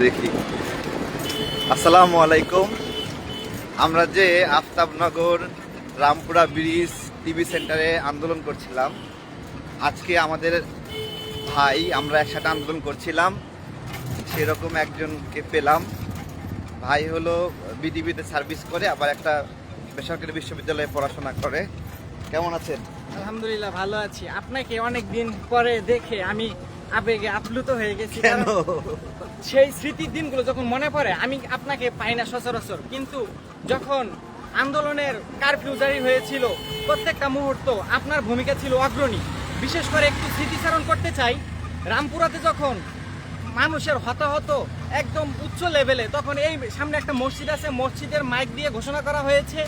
দেখি। আসসালামু আলাইকুম। আমরা যে আফতাবনগর রামপুরা ব্রিজ টিভি সেন্টারে আন্দোলন করছিলাম, আজকে আমাদের ভাই আমরা একসাথে আন্দোলন করছিলাম, সেরকম একজনকে পেলাম। ভাই হলো বিডিবিতে সার্ভিস করে, আবার একটা বেসরকারি বিশ্ববিদ্যালয়ে পড়াশোনা করে। কেমন আছেন? আলহামদুলিল্লাহ ভালো আছি। আপনাকে অনেক দিন পরে দেখে আমি আবেগে আপ্লুত হয়ে গেছি। কেন? কারণ সেই স্মৃতির দিনগুলো যখন মনে পড়ে, আমি আপনাকে পাই না সচরাচর, কিন্তু যখন আন্দোলনের কারফিউ জারি হয়েছিল প্রত্যেকটা মুহূর্ত আপনার ভূমিকা ছিল অগ্রণী। বিশেষ করে একটু স্মৃতিচারণ করতে চাই, রামপুরাতে যখন মানুষের হতাহত একদম উচ্চ লেভেলে, তখন এই সামনে একটা মসজিদ আছে, মসজিদের মাইক দিয়ে ঘোষণা করা হয়েছে,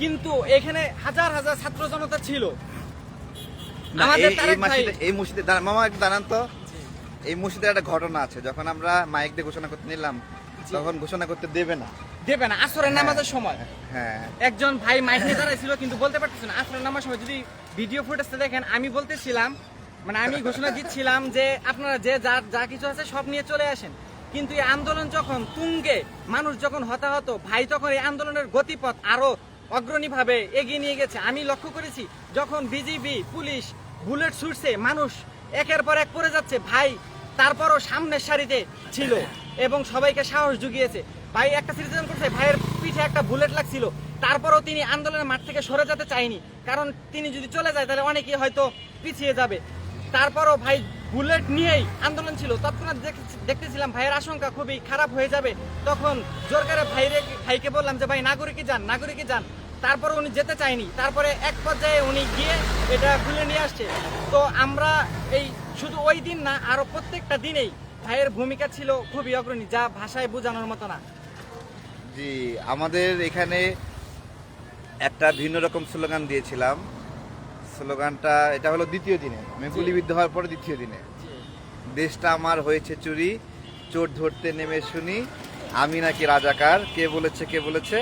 কিন্তু এখানে হাজার হাজার ছাত্র জনতা ছিল। না, আমাদের এই তারেক ভাই মসজিদে, এই মসজিদে মামা একটু দাঁড়ান তো। এই মসজিদের একটা ঘটনা আছে, যখন আমরা মাইক দিয়ে ঘোষণা করতে নিলাম, তখন ঘোষণা করতে দেবে না। দেবে না আসরের নামাজের সময়। হ্যাঁ, একজন ভাই মাইকে দাঁড়াইছিল কিন্তু বলতে পারতেছে না। আসরের নামাজের সময় যদি ভিডিও ফুটেজটা দেখেন, আমি বলতেছিলাম, মানে আমি ঘোষণা দিচ্ছিলাম যে আপনারা যে যা কিছু আছে সব নিয়ে চলে আসেন। কিন্তু এই আন্দোলন যখন তুঙ্গে, মানুষ যখন হতাহত, ভাই তখন এই আন্দোলনের গতিপথ আরো অগ্রণীভাবে এগিয়ে নিয়ে গেছে। আমি লক্ষ্য করেছি যখন বিজিবি পুলিশ বুলেট ছুটছে, মানুষ একের পর এক পড়ে যাচ্ছে, ভাই তারপরও সামনের সারিতে ছিল এবং সবাইকে সাহস জুগিয়েছে। ভাই একটা সিটিজেন করছে, ভাইয়ের পিঠে একটা বুলেট লাগছিল, তারপরও তিনি আন্দোলনের মাঠ থেকে সরে যেতে চায়নি, কারণ তিনি যদি চলে যায় তাহলে অনেকেই হয়তো পিছিয়ে যাবে। তারপরও ভাই বুলেট নিয়েই আন্দোলন ছিল। তৎক্ষণাৎ দেখতেছিলাম ভাইয়ের আশঙ্কা খুবই খারাপ হয়ে যাবে, তখন জোর করে ভাইকে বললাম যে ভাই নাগরিকে যান। তারপরে উনি যেতে চায়নি, তারপরে এক পর্যায়ে উনি গিয়ে এটা খুলে নিয়ে আসছে। তো আমরা এই শুধু ওই দিন না, আরো প্রত্যেকটা দিনেই ভাইয়ের ভূমিকা ছিল খুবই অগ্রণী, যা ভাষায় বোঝানোর মতো না। জি, আমাদের এখানে একটা ভিন্ন রকম স্লোগান দিয়েছিলাম। স্লোগানটা এটা হলো দ্বিতীয় দিনে, আমি গুলিবিদ্ধ হওয়ার পরে দ্বিতীয় দিনে, দেশটা আমার হয়েছে চুরি, চোর ধরতে নেমে শুনি আমি নাকি রাজাকার, কে বলেছে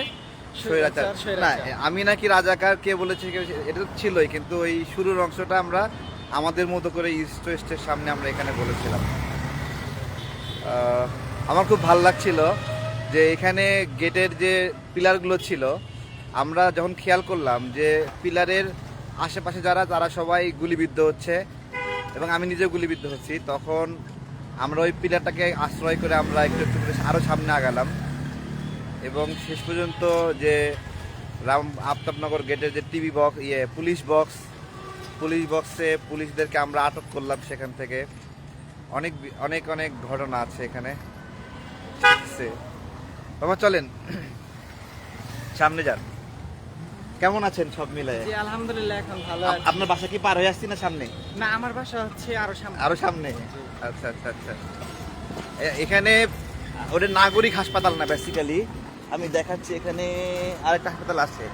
স্বৈরাচার। না, আমি নাকি রাজাকার, কে বলেছে, এটা তো ছিলই, কিন্তু ওই শুরুর অংশটা আমরা আমাদের মতো করে ইস্ট ওয়েস্টের সামনে আমরা এখানে বলেছিলাম। আমার খুব ভালো লাগছিল যে এখানে গেটের যে পিলারগুলো ছিল, আমরা যখন খেয়াল করলাম যে পিলারের আশেপাশে তারা সবাই গুলিবিদ্ধ হচ্ছে এবং আমি নিজেও গুলিবিদ্ধ হচ্ছি, তখন আমরা ওই পিলারটাকে আশ্রয় করে আমরা একটু একটু করে আরও সামনে আগালাম এবং শেষ পর্যন্ত যে আফতাবনগর গেটের যে টিভি বক্স, পুলিশ বক্সে পুলিশদেরকে আমরা আটক করলাম। সেখান থেকে অনেক অনেক অনেক ঘটনা আছে এখানে। বাবা চলেন সামনে যান। কেমন আছেন সব মিলে? জি আলহামদুলিল্লাহ, এখন ভালো আছি। আপনার বাসা কি পার হয়ে আসছি না সামনে? না, আমার বাসা হচ্ছে আরো সামনে। আচ্ছা আচ্ছা আচ্ছা। এখানে ওটা নাগরিক হাসপাতাল না, বেসিক্যালি আমি দেখাচ্ছি, এখানে আরেকটা হাসপাতাল আছে।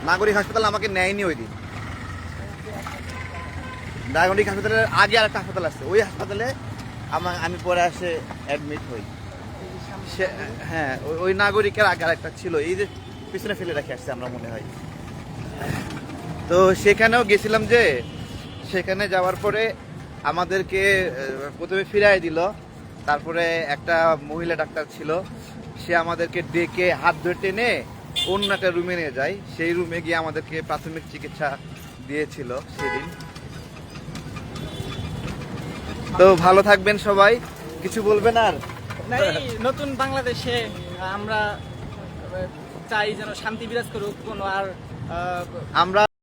নাগরিক হাসপাতাল আমাকে নেয়নি ওই দিন। নাগরিক হাসপাতালের আগে আরেকটা হাসপাতাল আছে, ওই হাসপাতালে আমি পরে আসে অ্যাডমিট হই। হ্যাঁ, ওই নাগরিকের আগে আরেকটা ছিল, এই যে পিছনে ফেলে রেখে আসছে আমরা মনে হয়। তো সেখানেও গেছিলাম, যে সেখানে যাওয়ার পরে আমাদেরকে প্রথমে ফিরাই দিল, তারপরে একটা মহিলা ডাক্তার ছিল, সে আমাদেরকে ডেকে হাত ধরে টেনে অন্য একটা রুমে নিয়ে যায়। সেই রুমে গিয়ে আমাদেরকে প্রাথমিক চিকিৎসা দিয়েছিল সেদিন। তো ভালো থাকবেন সবাই, কিছু বলবেন আর? নতুন বাংলাদেশে আমরা চাই যেন শান্তি বিরাজ করুক, কোনো আর আমরা